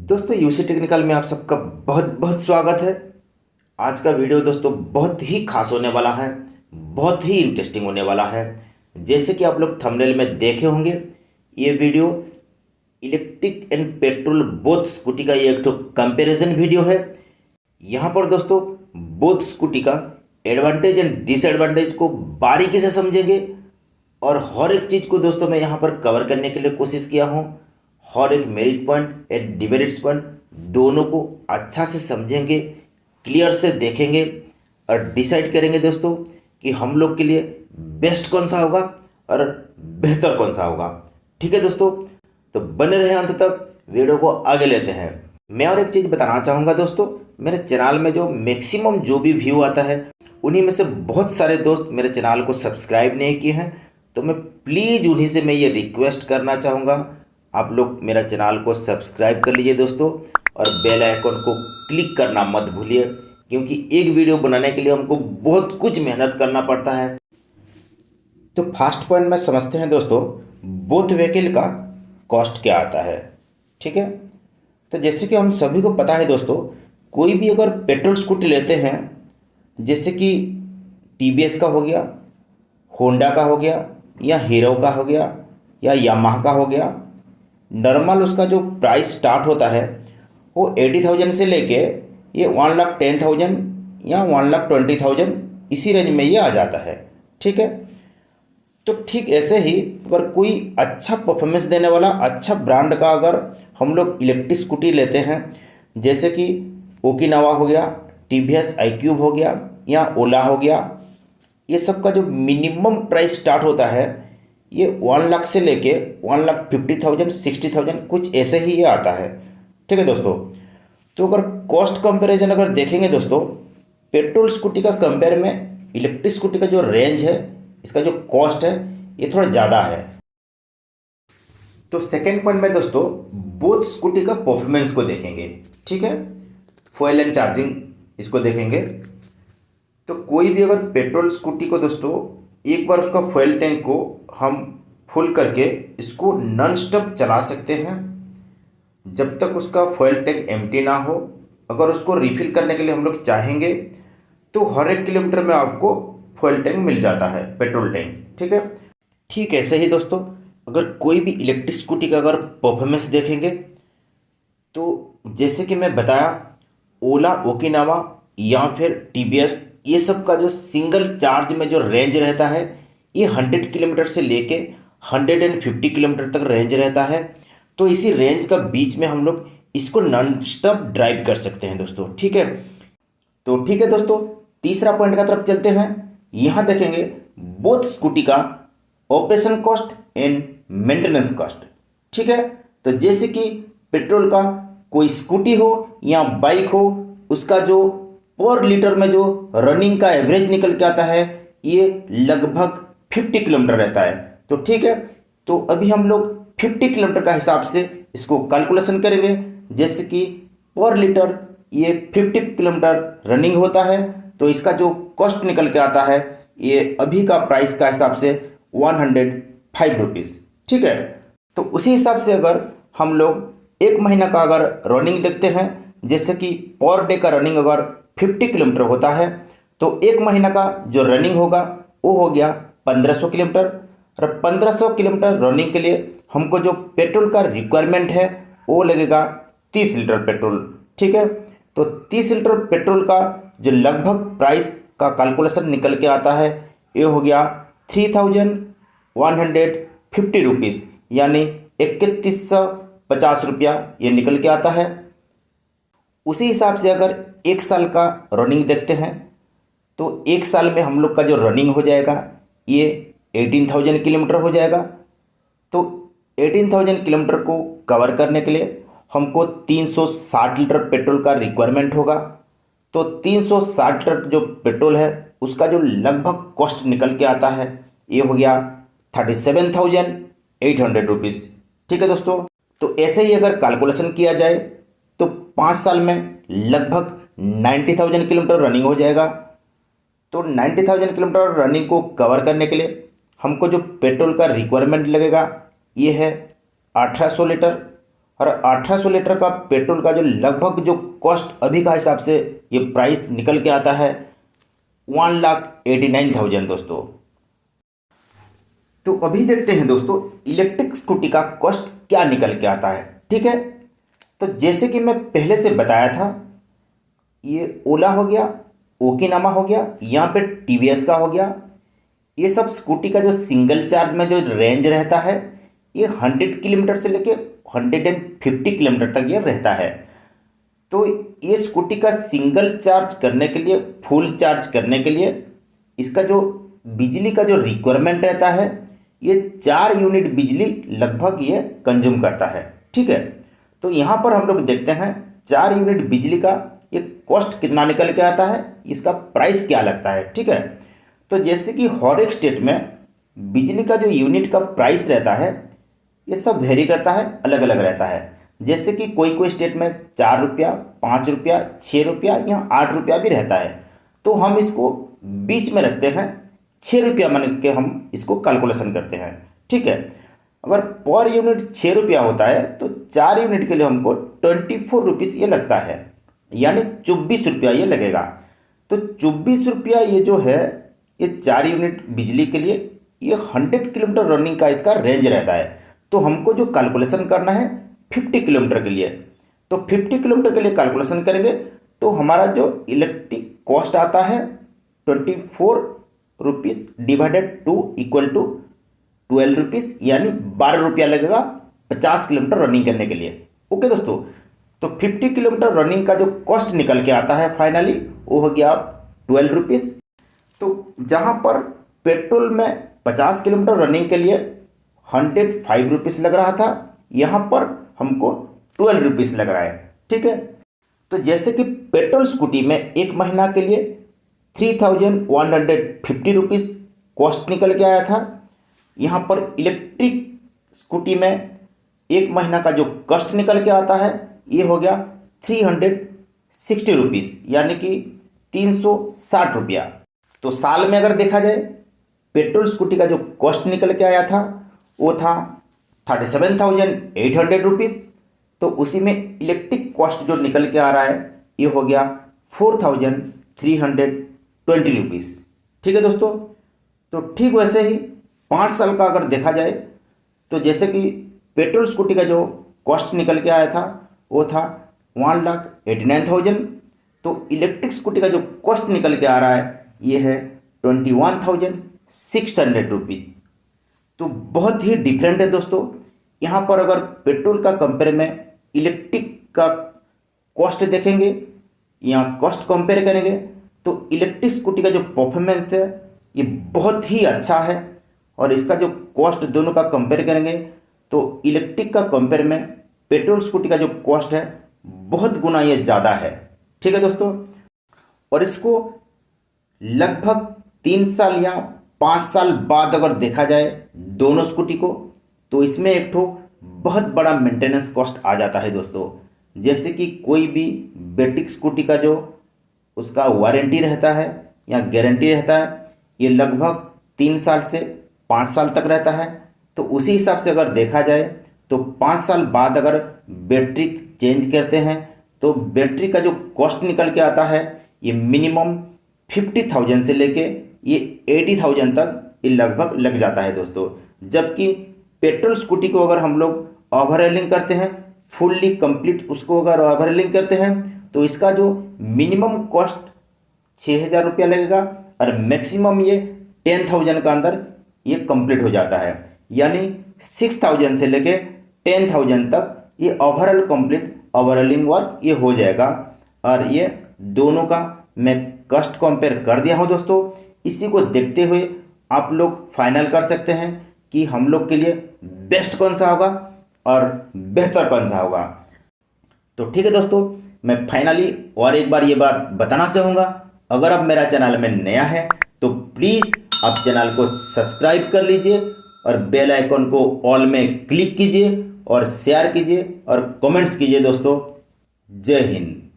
दोस्तों UC technical में आप सबका बहुत बहुत स्वागत है। आज का वीडियो दोस्तों बहुत ही खास होने वाला है, बहुत ही इंटरेस्टिंग होने वाला है। जैसे कि आप लोग थंबनेल में देखे होंगे, ये video electric and petrol both scooty का ये एक तो कंपैरिजन वीडियो है। यहाँ पर दोस्तों बोथ स्कूटी का एडवांटेज एंड डिसएडवांटेज को बारीकी से समझेंगे और हर एक चीज़ को दोस्तों मैं यहाँ पर कवर करने के लिए कोशिश किया हूँ। हर एक merit point and demerits point दोनों को अच्छा से समझेंगे, क्लियर से देखेंगे और डिसाइड करेंगे दोस्तों कि हम लोग के लिए बेस्ट कौन सा होगा और बेहतर कौन सा होगा। ठीक है दोस्तों, तो बने रहे अंत तक, वीडियो को आगे लेते हैं। मैं और एक चीज़ बताना चाहूँगा दोस्तों, मेरे चैनल में जो मैक्सिमम जो भी व्यू आता है उन्हीं में से बहुत सारे दोस्त मेरे चैनल को सब्सक्राइब नहीं किए हैं, तो मैं प्लीज़ उन्हीं से मैं ये रिक्वेस्ट करना चाहूँगा, आप लोग मेरा चैनल को सब्सक्राइब कर लीजिए दोस्तों और बेल आइकन को क्लिक करना मत भूलिए, क्योंकि एक वीडियो बनाने के लिए हमको बहुत कुछ मेहनत करना पड़ता है। तो फर्स्ट पॉइंट में समझते हैं दोस्तों, बोथ व्हीकल का कॉस्ट क्या आता है। ठीक है, तो जैसे कि हम सभी को पता है दोस्तों, कोई भी अगर पेट्रोल स्कूटी लेते हैं, जैसे कि टीवीएस का हो गया, होंडा का हो गया, या हीरो का हो गया, या यामाहा का हो गया, नॉर्मल उसका जो प्राइस स्टार्ट होता है वो 80,000 से लेके ये 1,10,000 या 1,20,000 इसी रेंज में ये आ जाता है। ठीक है, तो ठीक ऐसे ही अगर कोई अच्छा परफॉर्मेंस देने वाला अच्छा ब्रांड का अगर हम लोग इलेक्ट्रिक स्कूटी लेते हैं, जैसे कि ओकिनावा हो गया, टीवीएस iQube हो गया, या ओला हो गया, ये सब का जो मिनिमम प्राइस स्टार्ट होता है ये 1 लाख से लेके 1,50,000 60,000 कुछ ऐसे ही ये आता है। ठीक है दोस्तों, तो अगर कॉस्ट कंपैरिजन अगर देखेंगे दोस्तों, पेट्रोल स्कूटी का कंपेयर में इलेक्ट्रिक स्कूटी का जो रेंज है, इसका जो कॉस्ट है ये थोड़ा ज़्यादा है। तो सेकेंड पॉइंट में दोस्तों बोथ स्कूटी का परफॉर्मेंस को देखेंगे। ठीक है, फ्यूल एंड चार्जिंग इसको देखेंगे। तो कोई भी अगर पेट्रोल स्कूटी को दोस्तों एक बार उसका फ्यूल टैंक को हम फुल करके इसको नॉन स्टॉप चला सकते हैं जब तक उसका फ्यूल टैंक एम्प्टी ना हो। अगर उसको रिफिल करने के लिए हम लोग चाहेंगे तो हर 1 किलोमीटर में आपको फ्यूल टैंक मिल जाता है, पेट्रोल टैंक। ठीक है, ठीक ऐसे ही दोस्तों अगर कोई भी इलेक्ट्रिक स्कूटी का अगर परफॉर्मेंस देखेंगे, तो जैसे कि मैं बताया, ओला, ओकिनावा या फिर टीवीएस, ये सब का जो सिंगल चार्ज में जो रेंज रहता है ये 100 किलोमीटर से लेके 150 किलोमीटर तक रेंज रहता है। तो इसी रेंज का बीच में हम लोग इसको नॉन स्टॉप ड्राइव कर सकते हैं दोस्तों। ठीक है, तो ठीक है दोस्तों, तीसरा पॉइंट का तरफ चलते हैं। यहाँ देखेंगे बोथ स्कूटी का operation cost and maintenance cost. ठीक है, तो जैसे कि पेट्रोल का कोई स्कूटी हो या बाइक हो, उसका जो पर लीटर में जो रनिंग का एवरेज निकल के आता है ये लगभग 50 किलोमीटर रहता है। तो ठीक है, तो अभी हम लोग 50 किलोमीटर का हिसाब से इसको कैलकुलेशन करेंगे। जैसे कि पर लीटर ये 50 किलोमीटर रनिंग होता है, तो इसका जो कॉस्ट निकल के आता है ये अभी का प्राइस का हिसाब से 105 रुपीज़। ठीक है, तो उसी हिसाब से अगर हम लोग 1 महीना का अगर रनिंग देखते हैं, जैसे कि पर डे का रनिंग अगर 50 किलोमीटर होता है, तो 1 महीना का जो रनिंग होगा वो हो गया 1500 किलोमीटर। और 1500 किलोमीटर रनिंग के लिए हमको जो पेट्रोल का रिक्वायरमेंट है वो लगेगा 30 लीटर पेट्रोल। ठीक है, तो 30 लीटर पेट्रोल का जो लगभग प्राइस का कैलकुलेशन निकल के आता है ये हो गया 3,150 रुपीज़, यानी 3150 रुपया ये निकल के आता है। उसी हिसाब से अगर 1 साल का रनिंग देखते हैं, तो 1 साल में हम लोग का जो रनिंग हो जाएगा ये 18,000 किलोमीटर हो जाएगा। तो 18,000 किलोमीटर को कवर करने के लिए हमको 360 लीटर पेट्रोल का रिक्वायरमेंट होगा। तो 360 लीटर जो पेट्रोल है उसका जो लगभग कॉस्ट निकल के आता है ये हो गया 37,800 रुपीज़। ठीक है दोस्तों, तो ऐसे ही अगर कैलकुलेशन किया जाए तो 5 साल में लगभग 90,000 किलोमीटर रनिंग हो जाएगा। तो 90,000 किलोमीटर रनिंग को कवर करने के लिए हमको जो पेट्रोल का रिक्वायरमेंट लगेगा ये है 1800 लीटर। और 1800 लीटर का पेट्रोल का जो लगभग जो कॉस्ट अभी का हिसाब से ये प्राइस निकल के आता है 1,89,000 दोस्तों। तो अभी देखते हैं दोस्तों इलेक्ट्रिक स्कूटी का कॉस्ट क्या निकल के आता है। ठीक है, तो जैसे कि मैं पहले से बताया था, ये ओला हो गया, ओकिनामा हो गया, यहाँ पे टीवीएस का हो गया, ये सब स्कूटी का जो सिंगल चार्ज में जो रेंज रहता है ये 100 किलोमीटर से लेके 150 किलोमीटर तक ये रहता है। तो ये स्कूटी का सिंगल चार्ज करने के लिए, फुल चार्ज करने के लिए इसका जो बिजली का जो रिक्वायरमेंट रहता है ये 4 यूनिट बिजली लगभग ये कंज्यूम करता है। ठीक है, तो यहाँ पर हम लोग देखते हैं 4 यूनिट बिजली का ये कॉस्ट कितना निकल के आता है, इसका प्राइस क्या लगता है। ठीक है, तो जैसे कि हर एक स्टेट में बिजली का जो यूनिट का प्राइस रहता है ये सब वेरी करता है, अलग अलग रहता है। जैसे कि कोई कोई स्टेट में 4 रुपया, 5 रुपया, 6 रुपया या 8 रुपया भी रहता है। तो हम इसको बीच में रखते हैं, 6 रुपया मान के हम इसको कैलकुलेशन करते हैं। ठीक है, अगर पर यूनिट 6 रुपया होता है तो 4 यूनिट के लिए हमको 24 रुपीज़ ये लगता है, यानी 24 रुपया ये लगेगा। तो 24 रुपया ये जो है ये 4 यूनिट बिजली के लिए ये 100 किलोमीटर रनिंग का इसका रेंज रहता है। तो हमको जो कैलकुलेशन करना है 50 किलोमीटर के लिए, तो 50 किलोमीटर के लिए कैलकुलेशन करेंगे तो हमारा जो इलेक्ट्रिक कॉस्ट आता है 24 rupees divided 2 equal to 12 rupees, यानी 12 रुपया लगेगा 50 किलोमीटर रनिंग करने के लिए। ओके दोस्तों, तो 50 किलोमीटर रनिंग का जो कॉस्ट निकल के आता है फाइनली वो हो गया 12 रुपीज़। तो जहाँ पर पेट्रोल में 50 किलोमीटर रनिंग के लिए 105 रुपीज़ लग रहा था, यहाँ पर हमको 12 रुपीज़ लग रहा है। ठीक है, तो जैसे कि पेट्रोल स्कूटी में एक महीना के लिए 3,150 रुपीज़ कॉस्ट निकल के आया था, यहाँ पर इलेक्ट्रिक स्कूटी में एक महीना का जो कॉस्ट निकल के आता है ये हो गया 360 रुपीज़, यानी कि 360 रुपया। तो साल में अगर देखा जाए पेट्रोल स्कूटी का जो कॉस्ट निकल के आया था वो था 37,800 रुपीज़। तो उसी में इलेक्ट्रिक कॉस्ट जो निकल के आ रहा है ये हो गया 4,320 रुपीज़। ठीक है दोस्तों, तो ठीक वैसे ही 5 साल का अगर देखा जाए तो जैसे कि पेट्रोल स्कूटी का जो कॉस्ट निकल के आया था वो था 1,89,000, तो इलेक्ट्रिक स्कूटी का जो कॉस्ट निकल के आ रहा है ये है 21,600 रुपीज़। तो बहुत ही डिफरेंट है दोस्तों। यहाँ पर अगर पेट्रोल का कंपेयर में इलेक्ट्रिक का कॉस्ट देखेंगे या कॉस्ट कंपेयर करेंगे तो इलेक्ट्रिक स्कूटी का जो परफॉर्मेंस है ये बहुत ही अच्छा है, और इसका जो कॉस्ट दोनों का कंपेयर करेंगे तो इलेक्ट्रिक का कंपेयर में पेट्रोल स्कूटी का जो कॉस्ट है बहुत गुना ये ज़्यादा है। ठीक है दोस्तों, और इसको लगभग 3 साल या 5 साल बाद अगर देखा जाए दोनों स्कूटी को तो इसमें एक ठो बहुत बड़ा मेंटेनेंस कॉस्ट आ जाता है दोस्तों। जैसे कि कोई भी बैटरी स्कूटी का जो उसका वारंटी रहता है या गारंटी रहता है ये लगभग 3 साल से 5 साल तक रहता है। तो उसी हिसाब से अगर देखा जाए तो 5 साल बाद अगर बैटरी चेंज करते हैं तो बैटरी का जो कॉस्ट निकल के आता है ये मिनिमम 50,000 से लेके ये 80,000 तक ये लगभग लग जाता है दोस्तों। जबकि पेट्रोल स्कूटी को अगर हम लोग ओवरहॉलिंग करते हैं, फुल्ली कंप्लीट उसको अगर ओवरहॉलिंग करते हैं तो इसका जो मिनिमम कॉस्ट 6,000 रुपया लगेगा और मैक्सिमम ये 10,000 का अंदर ये कंप्लीट हो जाता है, यानी 6,000 से लेके 10,000 तक ये ओवरऑल कंप्लीट ओवरऑलिंग वर्क ये हो जाएगा। और ये दोनों का मैं कॉस्ट कंपेयर कर दिया हूँ दोस्तों। इसी को देखते हुए आप लोग फाइनल कर सकते हैं कि हम लोग के लिए बेस्ट कौन सा होगा और बेहतर कौन सा होगा। तो ठीक है दोस्तों, मैं फाइनली और एक बार ये बात बताना चाहूँगा, अगर आप मेरा चैनल में नया है तो प्लीज़ आप चैनल को सब्सक्राइब कर लीजिए और बेल आइकन को ऑल में क्लिक कीजिए और शेयर कीजिए और कमेंट्स कीजिए दोस्तों। जय हिंद।